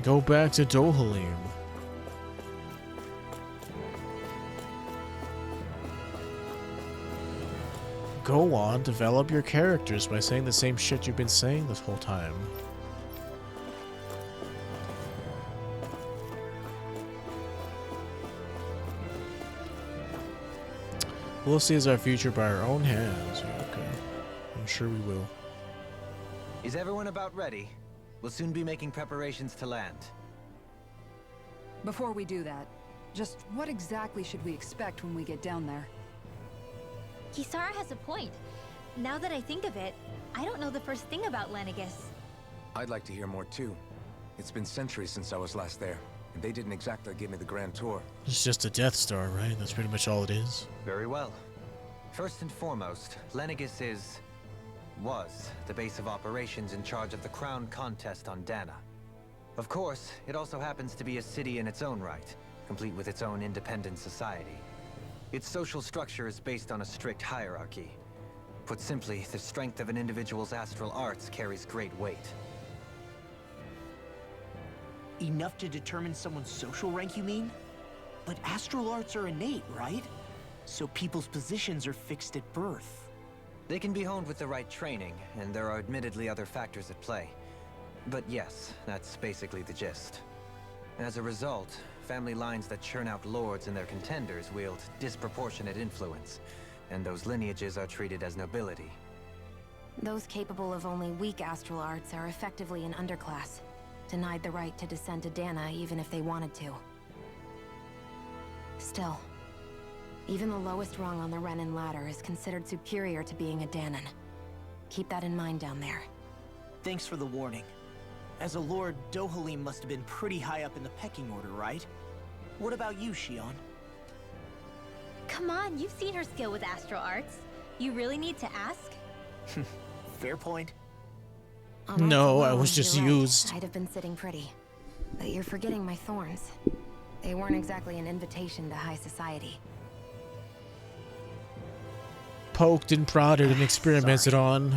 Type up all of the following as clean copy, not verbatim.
Go back to Dohalim. Go on, develop your characters by saying the same shit you've been saying this whole time. We'll seize our future by our own hands. Yeah, okay. I'm sure we will. Is everyone about ready? We'll soon be making preparations to land. Before we do that, just what exactly should we expect when we get down there? Kisara has a point. Now that I think of it, I don't know the first thing about Lenegis. I'd like to hear more too. It's been centuries since I was last there, and they didn't exactly give me the grand tour. It's just a Death Star, right? That's pretty much all it is. Very well. First and foremost, Lenegis was the base of operations in charge of the crown contest on Dana. Of course, it also happens to be a city in its own right, complete with its own independent society. Its social structure is based on a strict hierarchy. Put simply, the strength of an individual's astral arts carries great weight. Enough to determine someone's social rank, you mean? But astral arts are innate, right? So people's positions are fixed at birth. They can be honed with the right training, and there are admittedly other factors at play. But yes, that's basically the gist. As a result, family lines that churn out lords and their contenders wield disproportionate influence, and those lineages are treated as nobility. Those capable of only weak astral arts are effectively an underclass, denied the right to descend to Dana even if they wanted to. Still, even the lowest rung on the Renin ladder is considered superior to being a Danan. Keep that in mind down there. Thanks for the warning. As a lord, Dohalim must have been pretty high up in the pecking order, right? What about you, Shion? Come on, you've seen her skill with astral arts. You really need to ask? Fair point. No, I was just You're right. used. I'd have been sitting pretty. But you're forgetting my thorns. They weren't exactly an invitation to high society. Poked and prodded and experimented on.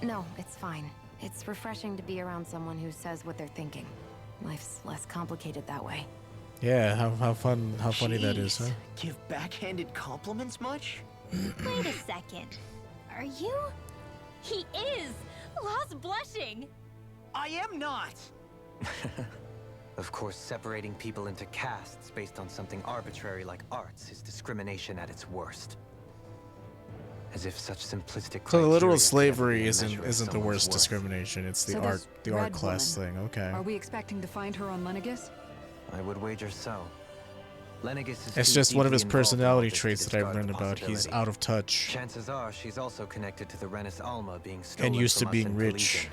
No, it's fine. It's refreshing to be around someone who says what they're thinking. Life's less complicated that way. Yeah, how funny that is, huh? Give backhanded compliments much? Wait a second. Are you? He is! Lost blushing! I am not! Of course, separating people into castes based on something arbitrary like arts is discrimination at its worst. As if such simplistic So the literal criteria slavery can ever measure isn't the someone's worst worth. discrimination. It's the So art this art red class woman, thing. Okay. Are we expecting to find her on Lenegis? I would wager so. Lenegis is It's too just one of his deeply involved in all personality this to traits that I've discard learned the about. He's possibility. out of touch Chances are she's also connected to the Renis Alma being stolen and used to from us being in rich. Collegian.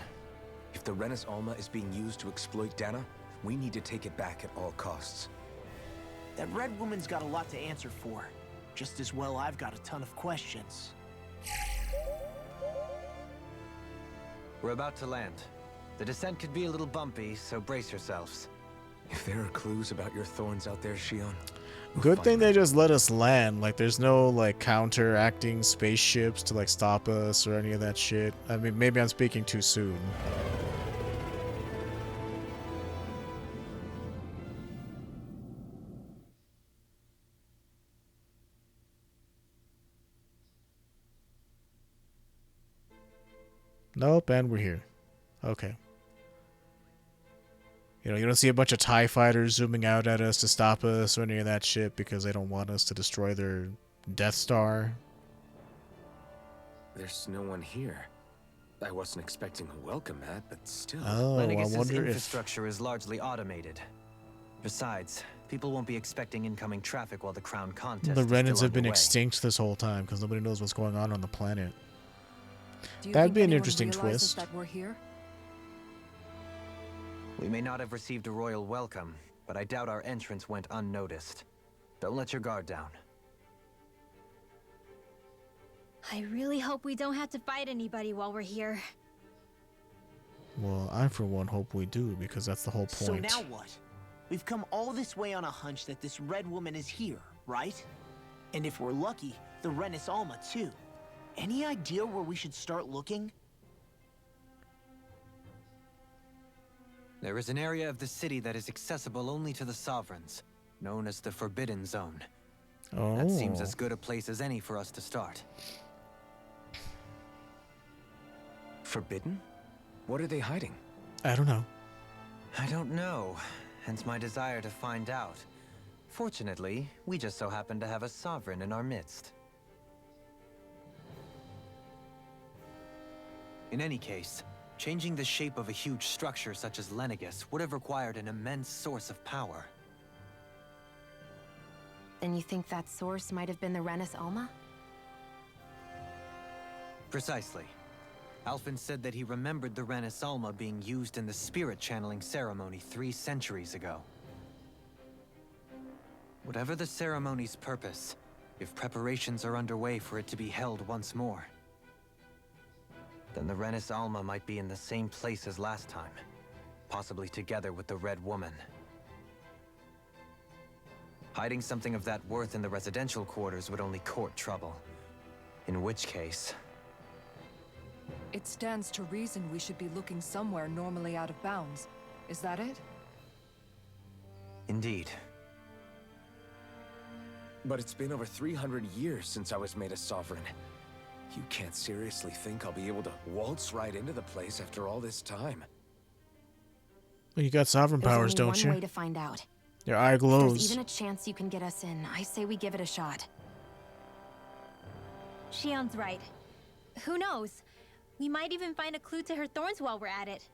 If the Renis Alma is being used to exploit Dana, we need to take it back at all costs. That red woman's got a lot to answer for. Just as well I've got a ton of questions. We're about to land. The descent could be a little bumpy, so brace yourselves. If there are clues about your thorns out there, Shion, we'll Good find thing them. they just let us land. Like, there's no, like, counteracting spaceships to, like, stop us or any of that shit. I mean, maybe I'm speaking too soon. Nope, and we're here. Okay. You know, you don't see a bunch of TIE fighters zooming out at us to stop us or any of that shit because they don't want us to destroy their Death Star. There's no one here. I wasn't expecting a welcome mat, but still. Oh, I Lenegis's wonder if... infrastructure is largely automated. Besides, people won't be expecting incoming traffic while the crown contest The is Renans still have been underway. extinct this whole time because nobody knows what's going on the planet. Do you That'd think be an anyone interesting realizes twist. that we're here? We may not have received a royal welcome, but I doubt our entrance went unnoticed. Don't let your guard down. I really hope we don't have to fight anybody while we're here. Well, I for one hope we do because that's the whole So point. now what? We've come all this way on a hunch that this red woman is here, right? And if we're lucky, the Renis Alma too. Any idea where we should start looking? There is an area of the city that is accessible only to the Sovereigns, known as the Forbidden Zone. Oh. That seems as good a place as any for us to start. Forbidden? What are they hiding? I don't know. I don't know, hence my desire to find out. Fortunately, we just so happen to have a Sovereign in our midst. In any case, changing the shape of a huge structure such as Lenegis would have required an immense source of power. Then you think that source might have been the Renis Alma? Precisely. Alphen said that he remembered the Renis Alma being used in the spirit channeling ceremony 3 centuries ago. Whatever the ceremony's purpose, if preparations are underway for it to be held once more, then the Renis Alma might be in the same place as last time, possibly together with the Red Woman. Hiding something of that worth in the residential quarters would only court trouble. In which case... It stands to reason we should be looking somewhere normally out of bounds. Is that it? Indeed. But it's been over 300 years since I was made a sovereign. You can't seriously think I'll be able to waltz right into the place after all this time. Well, you got sovereign powers, There's only don't one you? way to find out. Your eye If there's glows. even a chance you can get us in, I say we give it a shot. Shion's right. Who knows? We might even find a clue to her thorns while we're at it.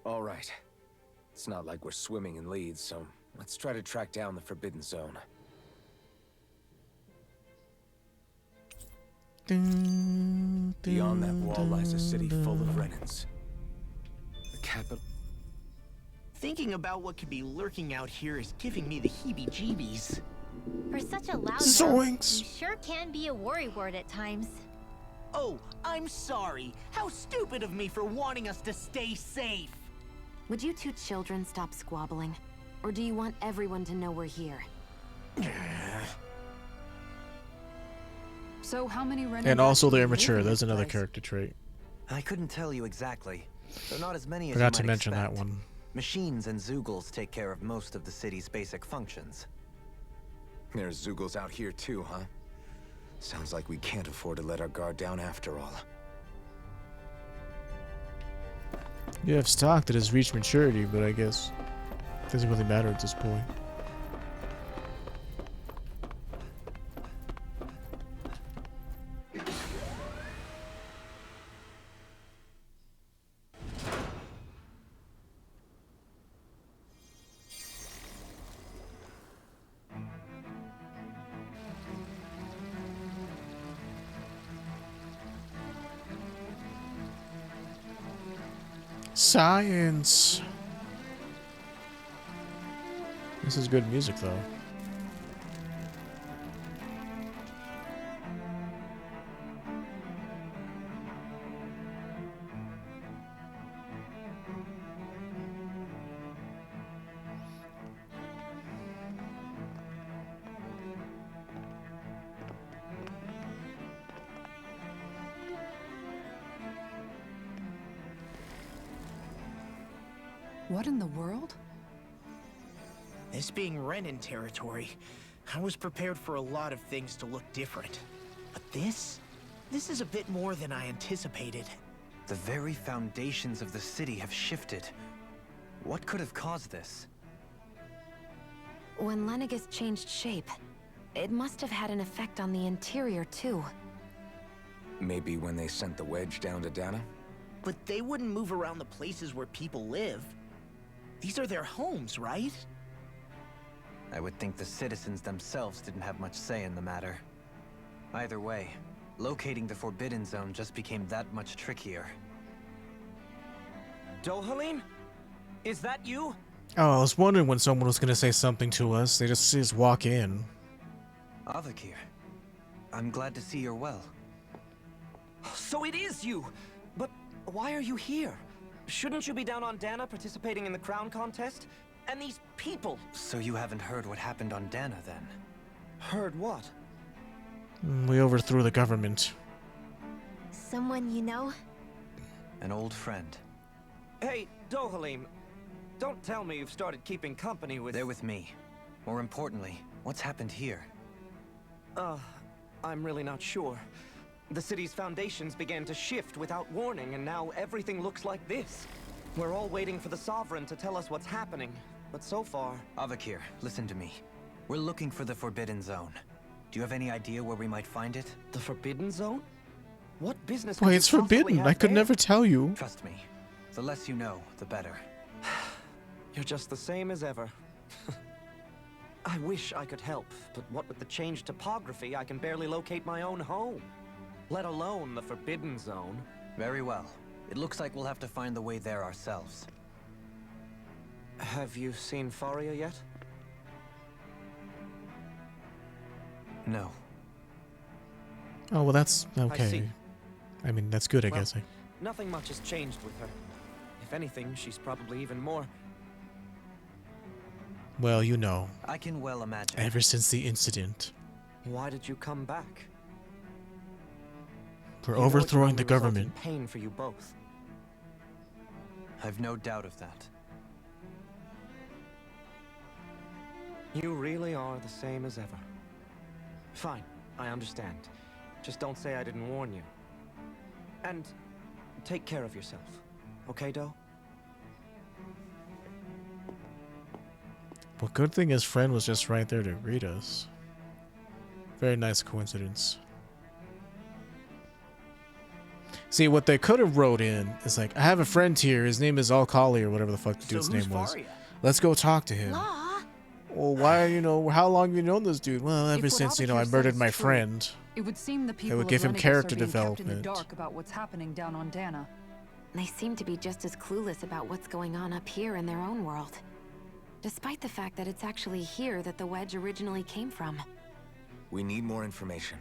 All right. It's not like we're swimming in leads, so let's try to track down the Forbidden Zone. Beyond that wall lies a city full of Renins. The capital... Thinking about what could be lurking out here is giving me the heebie-jeebies. For such a loud Zoinks. you sure can be a worry word at times. Oh, I'm sorry. How stupid of me for wanting us to stay safe. Would you two children stop squabbling? Or do you want everyone to know we're here? So how many Renin And also they're actually live immature. in That's this another place? character trait. I couldn't tell you exactly. They're not as many as Forgot you to might mention that expect. one. Machines and Zeugles take care of most of the city's basic functions. There's Zeugles out here too, huh? Sounds like we can't afford to let our guard down after all. You have stock that has reached maturity, but I guess it doesn't really matter at this point. Science. This is good music, though. What in the world? This being Renin territory, I was prepared for a lot of things to look different. But this is a bit more than I anticipated. The very foundations of the city have shifted. What could have caused this? When Lenegis changed shape, it must have had an effect on the interior, too. Maybe when they sent the wedge down to Dana? But they wouldn't move around the places where people live. These are their homes, right? I would think the citizens themselves didn't have much say in the matter. Either way, locating the Forbidden Zone just became that much trickier. Dohalim? Is that you? Oh, I was wondering when someone was gonna say something to us. They just walk in. Avakir, I'm glad to see you're well. So it is you! But why are you here? Shouldn't you be down on Dana participating in the crown contest? And these people... So you haven't heard what happened on Dana, then? Heard what? We overthrew the government. Someone you know? An old friend. Hey, Dohalim, don't tell me you've started keeping company with... They're with me. More importantly, what's happened here? I'm really not sure. The city's foundations began to shift without warning, and now everything looks like this. We're all waiting for the Sovereign to tell us what's happening, but so far... Avakir, listen to me. We're looking for the Forbidden Zone. Do you have any idea where we might find it? The Forbidden Zone? What business could Why, you it's possibly forbidden. have I could there? never tell you. Trust me. The less you know, the better. You're just the same as ever. I wish I could help, but what with the changed topography, I can barely locate my own home. Let alone the Forbidden Zone. Very well. It looks like we'll have to find the way there ourselves. Have you seen Faria yet? No. Oh, well, that's see. okay. I mean, that's good, I Well, guess. Nothing much has changed with her. If anything, she's probably even more... Well, you know, I can well imagine. ever since the incident, Why did you come back? for You know it can overthrowing only the result in government. pain for you both. I've no doubt of that. You really are the same as ever. Fine, I understand. Just don't say I didn't warn you. And take care of yourself. Okay, Doe? Well, good thing his friend was just right there to greet us. Very nice coincidence. See, what they could have wrote in is like, I have a friend here, his name is Alkali, or whatever the fuck the dude's name was. Let's go talk to him. Law? Well, why, how long have you known this dude? Well, ever If what since, I Avakir said murdered is my true, friend. It would seem the people would of give him Lenegis character are being kept in the development. dark about what's happening down on Dana. They seem to be just as clueless about what's going on up here in their own world. Despite the fact that it's actually here that the wedge originally came from. We need more information.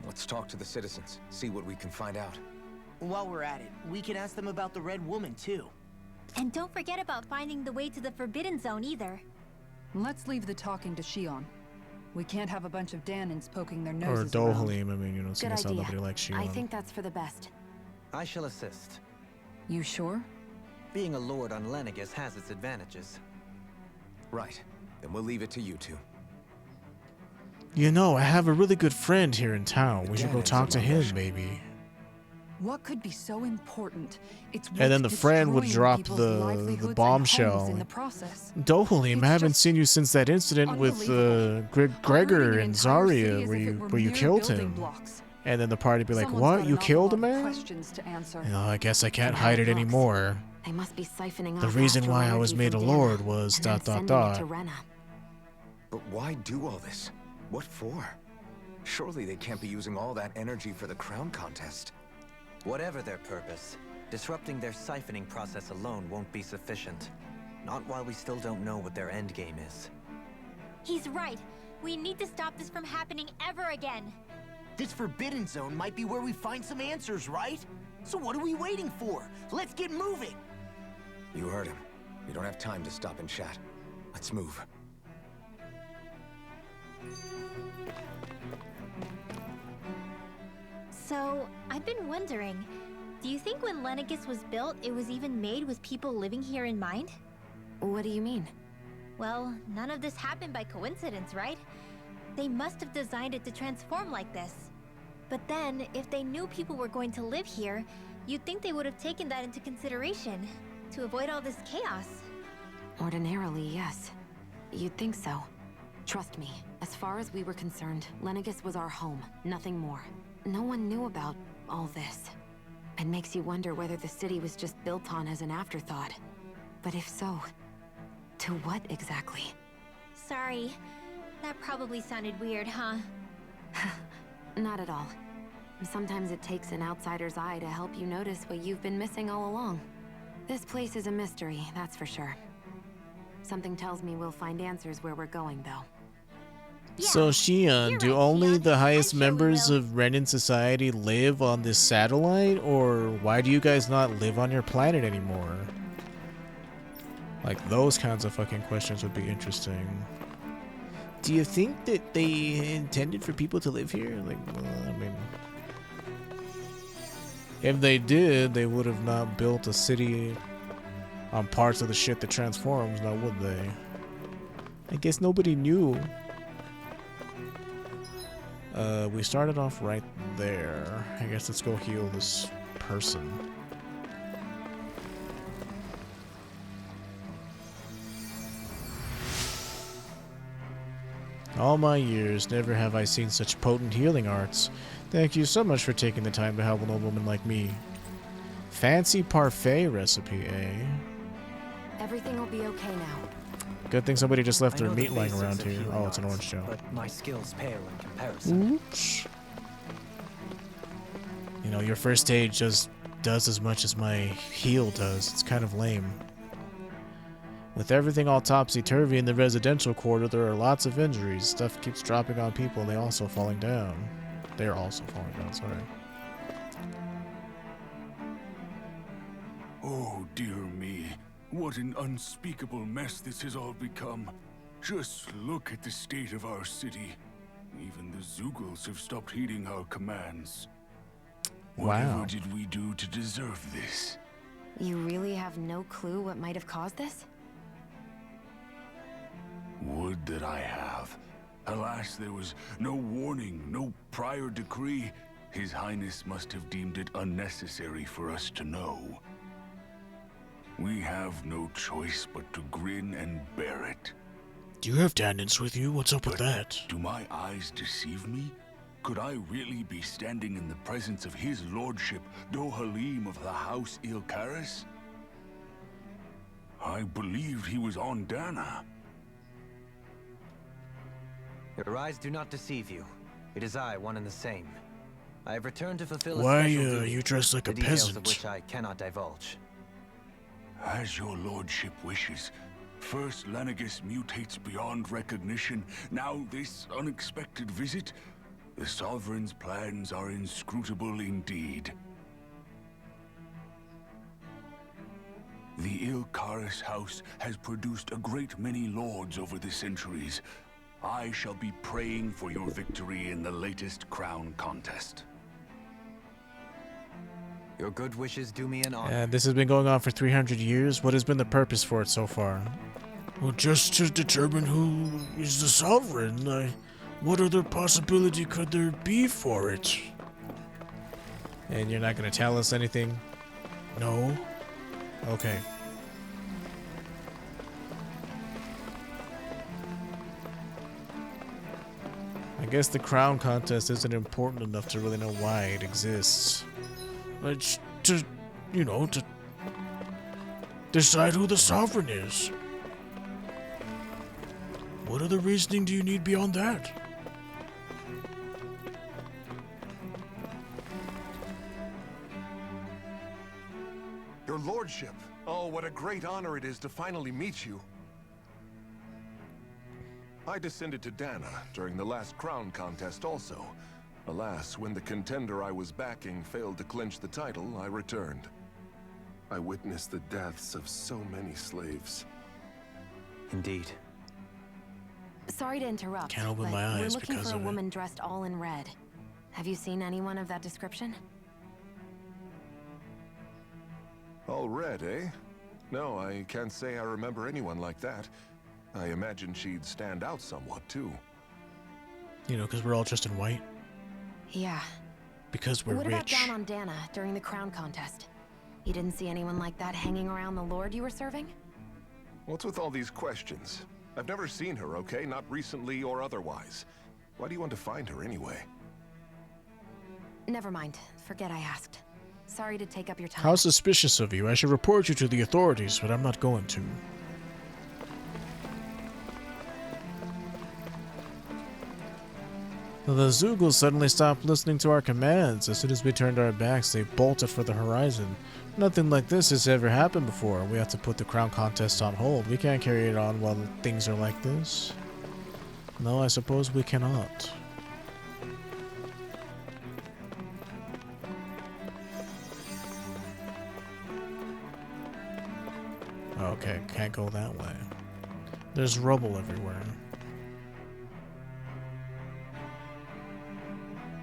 Let's talk to the citizens, see what we can find out. While we're at it, we can ask them about the Red Woman, too. And don't forget about finding the way to the Forbidden Zone either. Let's leave the talking to Shion. We can't have a bunch of Danins poking their Or noses around. Dohalim, I mean, Good seeing as how idea. nobody likes Shion. I think that's for the best. I shall assist. You sure? Being a lord on Lenegis has its advantages. Right. Then we'll leave it to you two. I have a really good friend here in town. We should go Danins talk to among him, us. maybe. What could be so important? It's And then the friend would destroying drop people's the livelihoods and bombshell. homes in the process. Dohalim, It's I haven't just seen you since that incident with unbelievable. Gregor Uprooting an and entire city Zarya, as where if it you were where you mere killed building him. blocks. And then the party be like, Someone's "What? got You an killed a awful lot of man?" questions to answer. I guess I can't And hide how it it looks. anymore. They must be siphoning The off reason astral why I energy was made a from lord Dana, was and then ... sending it to Rena. But why do all this? What for? Surely they can't be using all that energy for the crown contest. Whatever their purpose, disrupting their siphoning process alone won't be sufficient. Not while we still don't know what their endgame is. He's right. We need to stop this from happening ever again. This Forbidden Zone might be where we find some answers, right? So what are we waiting for? Let's get moving! You heard him. We don't have time to stop and chat. Let's move. So, I've been wondering, do you think when Lenegis was built, it was even made with people living here in mind? What do you mean? Well, none of this happened by coincidence, right? They must have designed it to transform like this. But then, if they knew people were going to live here, you'd think they would have taken that into consideration, to avoid all this chaos. Ordinarily, yes. You'd think so. Trust me, as far as we were concerned, Lenegis was our home, nothing more. No one knew about all this. It makes you wonder whether the city was just built on as an afterthought. But if so, to what exactly? Sorry, that probably sounded weird, huh? Not at all. Sometimes it takes an outsider's eye to help you notice what you've been missing all along. This place is a mystery, that's for sure. Something tells me we'll find answers where we're going, though. So Shion, you're do right, only Shion. the highest I'm sure we members will. of Renin society live on this satellite, or why do you guys not live on your planet anymore? Like, those kinds of fucking questions would be interesting. Do you think that they intended for people to live here? Like, well, I mean, if they did, they would have not built a city on parts of the shit that transforms, now would they? I guess nobody knew. We started off right there. I guess let's go heal this person. All my years, never have I seen such potent healing arts. Thank you so much for taking the time to help an old woman like me. Fancy parfait recipe, eh? Everything will be okay now. Good thing somebody just left I their know the meat lying basics around of here. healing Oh, it's an arts, orange gel. But my skills pale in comparison. Oops. You know, your first aid just does as much as my heal does. It's kind of lame. With everything all topsy-turvy in the residential quarter, there are lots of injuries. Stuff keeps dropping on people and they're also falling down. They're also falling down, sorry. Oh, dear me. What an unspeakable mess this has all become. Just look at the state of our city. Even the Zeugles have stopped heeding our commands. Wow. Whatever did we do to deserve this? You really have no clue what might have caused this? Would that I have. Alas, there was no warning, no prior decree. His Highness must have deemed it unnecessary for us to know. We have no choice but to grin and bear it. Do you have tannins with you? What's up with that? Do my eyes deceive me? Could I really be standing in the presence of his lordship, Dohalim of the House Ilkaris? I believed he was on Dana. Your eyes do not deceive you. It is I, one and the same. I have returned to fulfill a Why, special duty, you dress like a the details peasant? of which I cannot divulge. As your lordship wishes. First Lenegis mutates beyond recognition. Now this unexpected visit. The Sovereign's plans are inscrutable indeed. The Ilkaris house has produced a great many lords over the centuries. I shall be praying for your victory in the latest crown contest. Your good wishes do me an honor. And this has been going on for 300 years. What has been the purpose for it so far? Well, just to determine who is the sovereign. What other possibility could there be for it? And you're not going to tell us anything? No? Okay. I guess the crown contest isn't important enough to really know why it exists. It's to, you know, to decide who the sovereign is. What other reasoning do you need beyond that? Your lordship. Oh, what a great honor it is to finally meet you. I descended to Dana during the last crown contest also. Alas, when the contender I was backing failed to clinch the title, I returned. I witnessed the deaths of so many slaves. Indeed. Sorry to interrupt, Can't open but my eyes we're looking because for a of it. woman dressed all in red. Have you seen anyone of that description? All red, eh? No, I can't say I remember anyone like that. I imagine she'd stand out somewhat, too. You know, because we're all dressed in white. Yeah. Because we're What about rich. down on Dana during the crown contest? You didn't see anyone like that hanging around the lord you were serving? What's with all these questions? I've never seen her, okay? Not recently or otherwise. Why do you want to find her anyway? Never mind. Forget I asked. Sorry to take up your time. How suspicious of you. I should report you to the authorities, but I'm not going to. The Zeugles suddenly stopped listening to our commands. As soon as we turned our backs, they bolted for the horizon. Nothing like this has ever happened before. We have to put the crown contest on hold. We can't carry it on while things are like this. No, I suppose we cannot. Okay, can't go that way. There's rubble everywhere.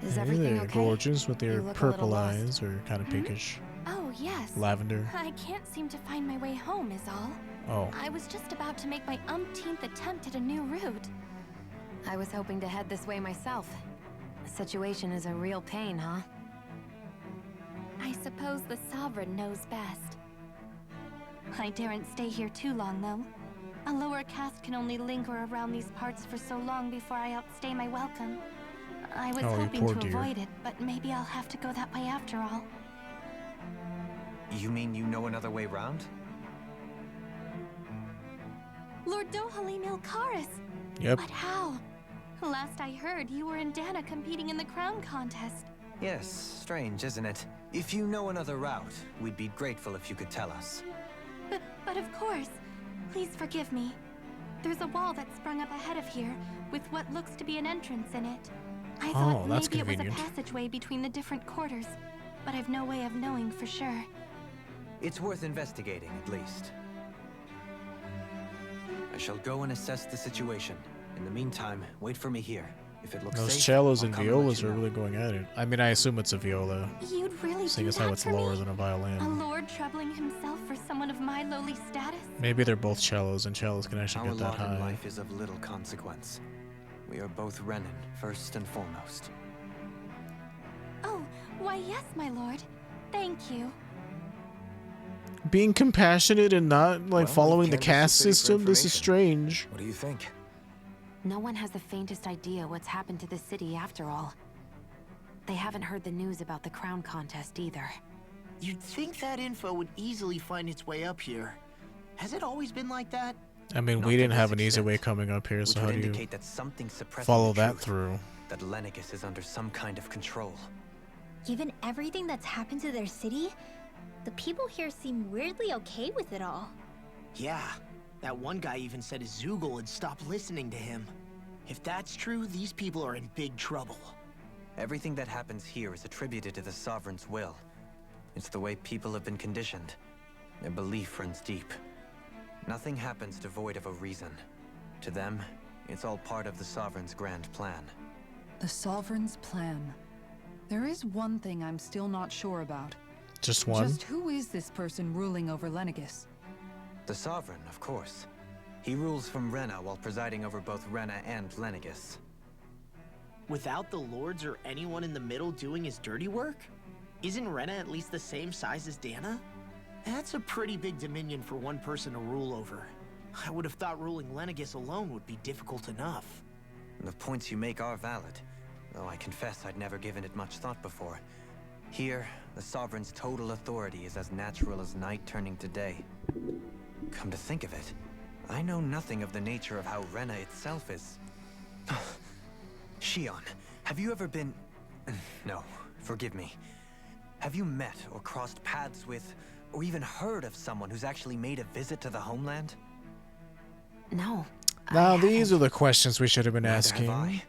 Is Hey everything there, okay? gorgeous, with You your look a purple little lost. eyes, or kind of pinkish. Oh, yes. Lavender. I can't seem to find my way home, is all. Oh. I was just about to make my umpteenth attempt at a new route. I was hoping to head this way myself. The situation is a real pain, huh? I suppose the Sovereign knows best. I daren't stay here too long, though. A lower caste can only linger around these parts for so long before I outstay my welcome. I was hoping to avoid it, but maybe I'll have to go that way after all. You mean you know another way round? Lord Dohalim Ilkaris! Yep. But how? Last I heard, you were in Dana competing in the crown contest. Yes, strange, isn't it? If you know another route, we'd be grateful if you could tell us. But of course. Please forgive me. There's a wall that sprung up ahead of here, with what looks to be an entrance in it. I thought maybe it was a passageway between the different quarters, but I've no way of knowing for sure. It's worth investigating, at least. I shall go and assess the situation. In the meantime, wait for me here. If it looks Those safe, cellos I'll and come violas let you are know. really going at it. I mean, I assume it's a viola, You'd really seeing do as that how it's for lower me? than a violin. A lord troubling himself for someone of my lowly status? Maybe they're both cellos, and cellos can actually Our get that lot in high. life is of little consequence. We are both Renan, first and foremost. Oh, why yes, my lord. Thank you. Being compassionate and not like Well, following the Kansas caste City for system, this is information. strange. What do you think? No one has the faintest idea what's happened to the city after all. They haven't heard the news about the crown contest either. You'd think that info would easily find its way up here. Has it always been like that? I mean, Not we to didn't this have an easy extent, way coming up here, which so would how do you indicate that something suppressing follow the that truth, through? that Lenegis is under some kind of control. Given everything that's happened to their city, the people here seem weirdly okay with it all. Yeah. That one guy even said his Zoogle had stopped listening to him. If that's true, these people are in big trouble. Everything that happens here is attributed to the Sovereign's will. It's the way people have been conditioned. Their belief runs deep. Nothing happens devoid of a reason. To them, it's all part of the Sovereign's grand plan. The Sovereign's plan. There is one thing I'm still not sure about. Just one? Just who is this person ruling over Lenegis? The Sovereign, of course. He rules from Rena while presiding over both Rena and Lenegis. Without the lords or anyone in the middle doing his dirty work? Isn't Rena at least the same size as Dana? That's a pretty big dominion for one person to rule over. I would have thought ruling Lenegis alone would be difficult enough. The points you make are valid, though I confess I'd never given it much thought before. Here, the Sovereign's total authority is as natural as night turning to day. Come to think of it, I know nothing of the nature of how Rena itself is. Shion, have you ever been... No, forgive me. Have you met or crossed paths with, or even heard of someone who's actually made a visit to the homeland? No. Now, these are the questions we should have been Neither asking. have I.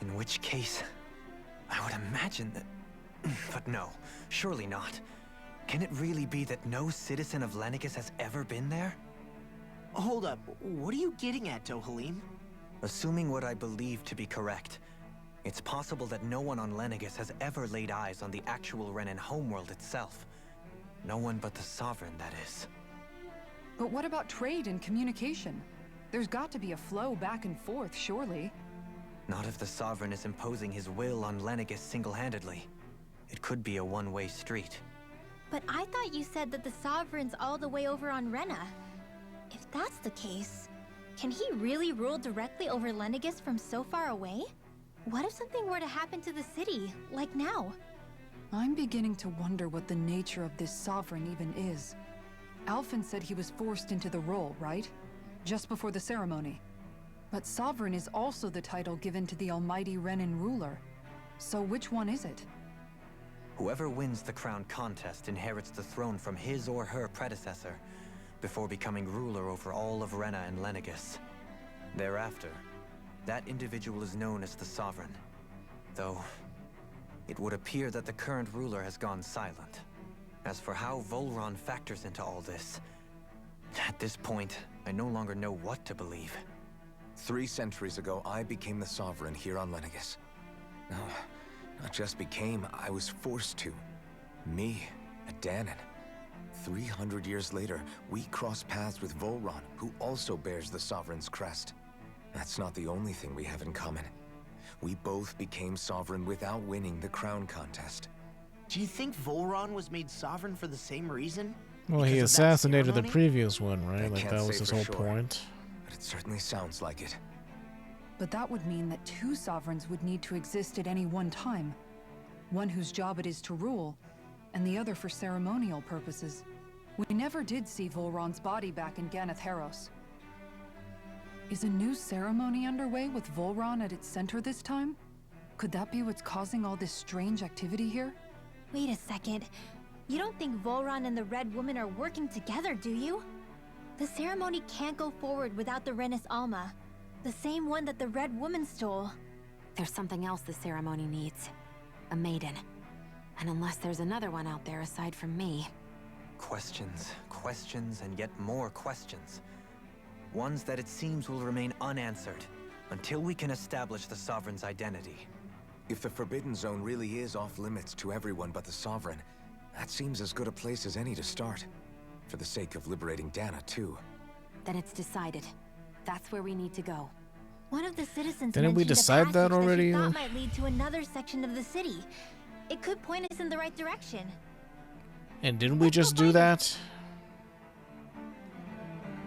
In which case, I would imagine that... But no, surely not. Can it really be that no citizen of Lenegis has ever been there? Hold up, what are you getting at, Dohalim? Assuming what I believe to be correct, it's possible that no one on Lenegis has ever laid eyes on the actual Renan homeworld itself. No one but the Sovereign, that is. But what about trade and communication? There's got to be a flow back and forth, surely. Not if the Sovereign is imposing his will on Lenegis single-handedly. It could be a one-way street. But I thought you said that the Sovereign's all the way over on Rena. If that's the case, can he really rule directly over Lenegis from so far away? What if something were to happen to the city, like now? I'm beginning to wonder what the nature of this Sovereign even is. Alphen said he was forced into the role, right? Just before the ceremony. But Sovereign is also the title given to the almighty Renan ruler. So which one is it? Whoever wins the crown contest inherits the throne from his or her predecessor, before becoming ruler over all of Rena and Lenegis. Thereafter, that individual is known as the Sovereign. Though, it would appear that the current ruler has gone silent. As for how Volron factors into all this, at this point, I no longer know what to believe. 3 centuries ago, I became the Sovereign here on Lenegis. No, not just became, I was forced to. Me At Danon. 300 years later, we cross paths with Volron, who also bears the Sovereign's crest. That's not the only thing we have in common. We both became Sovereign without winning the crown contest. Do you think Volron was made sovereign for the same reason? Well, Because he of that assassinated the ceremony? previous one, right? I Like can't that say was his for whole sure. point. But it certainly sounds like it. But that would mean that two sovereigns would need to exist at any one time. One whose job it is to rule, and the other for ceremonial purposes. We never did see Volron's body back in Ganatheros. Is a new ceremony underway with Volron at its center this time? Could that be what's causing all this strange activity here? Wait a second. You don't think Volron and the Red Woman are working together, do you? The ceremony can't go forward without the Renis Alma. The same one that the Red Woman stole. There's something else the ceremony needs. A maiden. And unless there's another one out there aside from me... Questions, questions, and yet more questions. Ones that it seems will remain unanswered until we can establish the Sovereign's identity. If the Forbidden Zone really is off limits to everyone but the Sovereign, that seems as good a place as any to start. For the sake of liberating Dana, too. Then it's decided. That's where we need to go. One of the citizens Didn't we mentioned a decide that passage already? she thought might lead to another section of the city. It could point us in the right direction. And didn't we just do that?